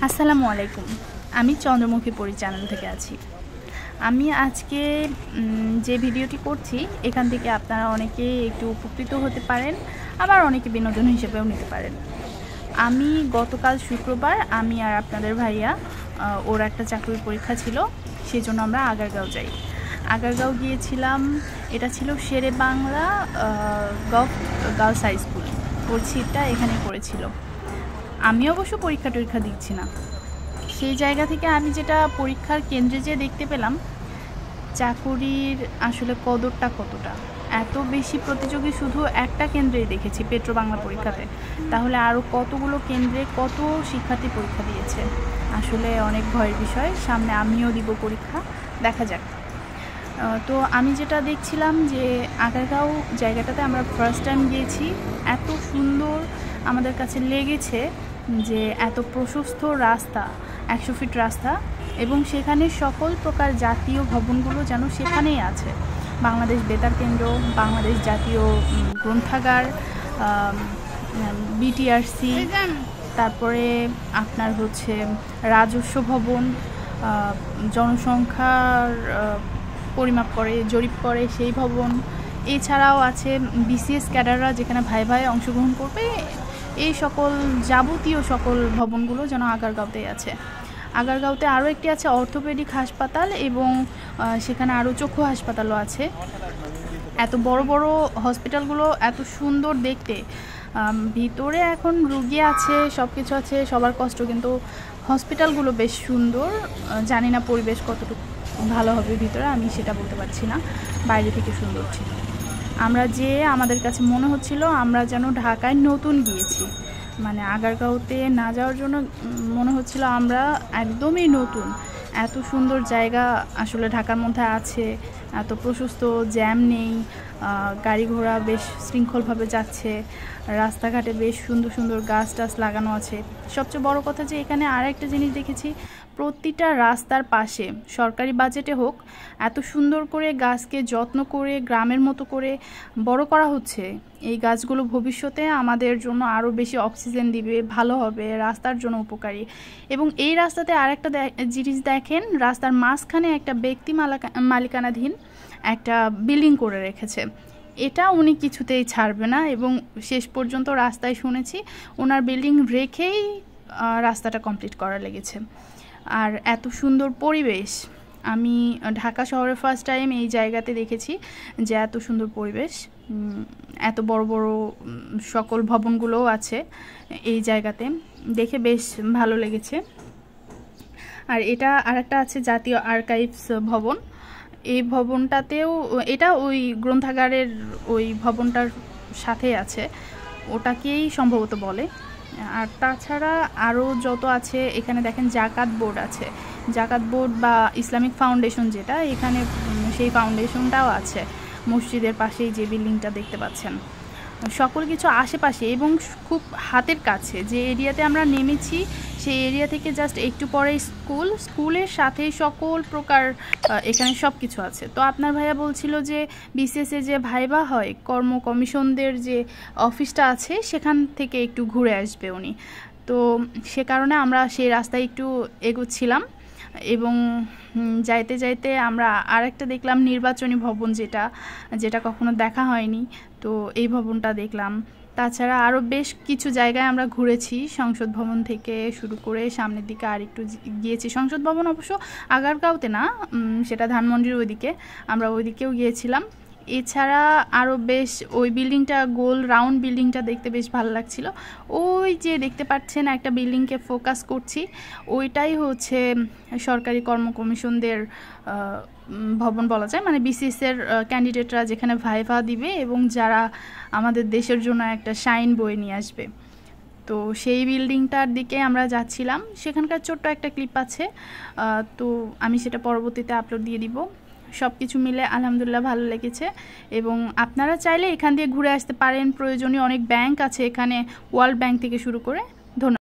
আসসালামু আলাইকুম। আমি চন্দ্রমুখী পরি চ্যানেল থেকে আছি। আমি আজকে যে ভিডিওটি করছি এখান থেকে আপনারা অনেকে একটু উপকৃত হতে পারেন, আবার অনেকে বিনোদন হিসেবেও নিতে পারেন। আমি গতকাল শুক্রবার আমি আর আপনাদের ভাইয়া ওর একটা চাকরির পরীক্ষা ছিল, সেই জন্য আমরা আগারগাঁও যাই। আগারগাঁও গিয়েছিলাম, এটা ছিল শেরে বাংলা গার্লস হাই স্কুল। ওর সিটটা এখানে পড়েছিল। আমি অবশ্য পরীক্ষা টরীক্ষা দিচ্ছি না। সেই জায়গা থেকে আমি যেটা পরীক্ষার কেন্দ্রে যেয়ে দেখতে পেলাম, চাকুরির আসলে কদরটা কতটা। এত বেশি প্রতিযোগী শুধু একটা কেন্দ্রেই দেখেছি, পেট্রো বাংলা পরীক্ষাতে, তাহলে আরও কতগুলো কেন্দ্রে কত শিক্ষার্থী পরীক্ষা দিয়েছে। আসলে অনেক ভয়ের বিষয়। সামনে আমিও দিব পরীক্ষা, দেখা যাক। তো আমি যেটা দেখছিলাম যে আগারগাঁও জায়গাটাতে আমরা ফার্স্ট টাইম গিয়েছি, এত সুন্দর আমাদের কাছে লেগেছে যে এত প্রশস্ত রাস্তা, 100 ফিট রাস্তা, এবং সেখানে সকল প্রকার জাতীয় ভবনগুলো যেন সেখানেই আছে। বাংলাদেশ বেতার কেন্দ্র, বাংলাদেশ জাতীয় গ্রন্থাগার, বিটিআরসি, তারপরে আপনার হচ্ছে রাজস্ব ভবন, জনসংখ্যার পরিমাপ করে, জরিপ করে সেই ভবন। এছাড়াও আছে বিসিএস ক্যাডাররা যেখানে ভাই ভাই অংশগ্রহণ করবে, এই সকল যাবতীয় সকল ভবনগুলো যেন আগারগাঁওতেই আছে। আগারগাঁওতে আরও একটি আছে অর্থোপেডিক হাসপাতাল, এবং সেখানে আরও চক্ষু হাসপাতালও আছে। এত বড় বড় হসপিটালগুলো এত সুন্দর দেখতে। ভিতরে এখন রুগী আছে, সব কিছু আছে, সবার কষ্ট, কিন্তু হসপিটালগুলো বেশ সুন্দর। জানি না পরিবেশ কতটুকু ভালো হবে ভিতরে, আমি সেটা বলতে পারছি না। বাইরে থেকে সুন্দর ছিল। আমরা আমাদের কাছে মনে হচ্ছিল আমরা যেন ঢাকায় নতুন গিয়েছি। মানে আগারগাঁওতে না যাওয়ার জন্য মনে হচ্ছিল আমরা একদমই নতুন। এত সুন্দর জায়গা আসলে ঢাকার মধ্যে আছে, এত প্রশস্ত, জ্যাম নেই, গাড়ি ঘোড়া বেশ শৃঙ্খলভাবে যাচ্ছে, রাস্তাঘাটে বেশ সুন্দর সুন্দর গাছ টাছ লাগানো আছে। সবচেয়ে বড় কথা যে এখানে আর একটা জিনিস দেখেছি, প্রতিটা রাস্তার পাশে সরকারি বাজেটে হোক, এত সুন্দর করে গাছকে যত্ন করে গ্রামের মতো করে বড় করা হচ্ছে। এই গাছগুলো ভবিষ্যতে আমাদের জন্য আরও বেশি অক্সিজেন দিবে, ভালো হবে, রাস্তার জন্য উপকারী। এবং এই রাস্তাতে আরেকটা জিনিস দেখেন, রাস্তার মাঝখানে একটা ব্যক্তি মালিকানাধীন একটা বিল্ডিং করে রেখেছে। এটা উনি কিছুতেই ছাড়বে না, এবং শেষ পর্যন্ত রাস্তায় শুনেছি ওনার বিল্ডিং রেখেই রাস্তাটা কমপ্লিট করা লেগেছে। আর এত সুন্দর পরিবেশ, আমি ঢাকা শহরে ফার্স্ট টাইম এই জায়গাতে দেখেছি যে এত সুন্দর পরিবেশ, এত বড় বড় সকল ভবনগুলোও আছে এই জায়গাতে, দেখে বেশ ভালো লেগেছে। আর এটা আরেকটা আছে জাতীয় আর্কাইভস ভবন। এই ভবনটাতেও, এটা ওই গ্রন্থাগারের ওই ভবনটার সাথেই আছে, ওটাকেই সম্ভবত বলে। আর তাছাড়া আরও যত আছে, এখানে দেখেন জাকাত বোর্ড আছে, জাকাত বোর্ড বা ইসলামিক ফাউন্ডেশন যেটা, এখানে সেই ফাউন্ডেশনটাও আছে মসজিদের পাশেই যে বিল্ডিংটা দেখতে পাচ্ছেন। সকল কিছু আশেপাশে এবং খুব হাতের কাছে। যে এরিয়াতে আমরা নেমেছি সেই এরিয়া থেকে জাস্ট একটু পরে স্কুলের সাথে সকল প্রকার এখানে সব কিছু আছে। তো আপনার ভাইয়া বলছিল যে বিসিএসে যে ভাইবা হয়, কর্ম কমিশনদের যে অফিসটা আছে, সেখান থেকে একটু ঘুরে আসবে উনি। তো সে কারণে আমরা সেই রাস্তায় একটু এগোচ্ছিলাম, এবং যাইতে যাইতে আমরা আরেকটা দেখলাম নির্বাচনী ভবন, যেটা কখনো দেখা হয়নি। তো এই ভবনটা দেখলাম। তাছাড়া আরও বেশ কিছু জায়গায় আমরা ঘুরেছি, সংসদ ভবন থেকে শুরু করে সামনের দিকে আর একটু গিয়েছি। সংসদ ভবন অবশ্য আগারগাঁওতে না, সেটা ধানমন্ডির ওইদিকে, আমরা ওইদিকেও গিয়েছিলাম। এছাড়া আরও বেশ ওই বিল্ডিংটা, গোল রাউন্ড বিল্ডিংটা দেখতে বেশ ভালো লাগছিল। ওই যে দেখতে পাচ্ছেন একটা বিল্ডিংকে ফোকাস করছি, ওইটাই হচ্ছে সরকারি কর্ম কমিশনদের ভবন বলা যায়। মানে বিসিএসের ক্যান্ডিডেটরা যেখানে ভাইভা দিবে এবং যারা আমাদের দেশের জন্য একটা শাইন বয়ে নিয়ে আসবে। তো সেই বিল্ডিংটার দিকে আমরা যাচ্ছিলাম। সেখানকার ছোট্ট একটা ক্লিপ আছে, তো আমি সেটা পরবর্তীতে আপলোড দিয়ে দিব। সব কিছু মিলে আলহামদুলিল্লাহ ভালো লেগেছে, এবং আপনারা চাইলে এখান দিয়ে ঘুরে আসতে পারেন। প্রয়োজনীয় অনেক ব্যাংক আছে এখানে, ওয়ার্ল্ড ব্যাংক থেকে শুরু করে। ধন্যবাদ।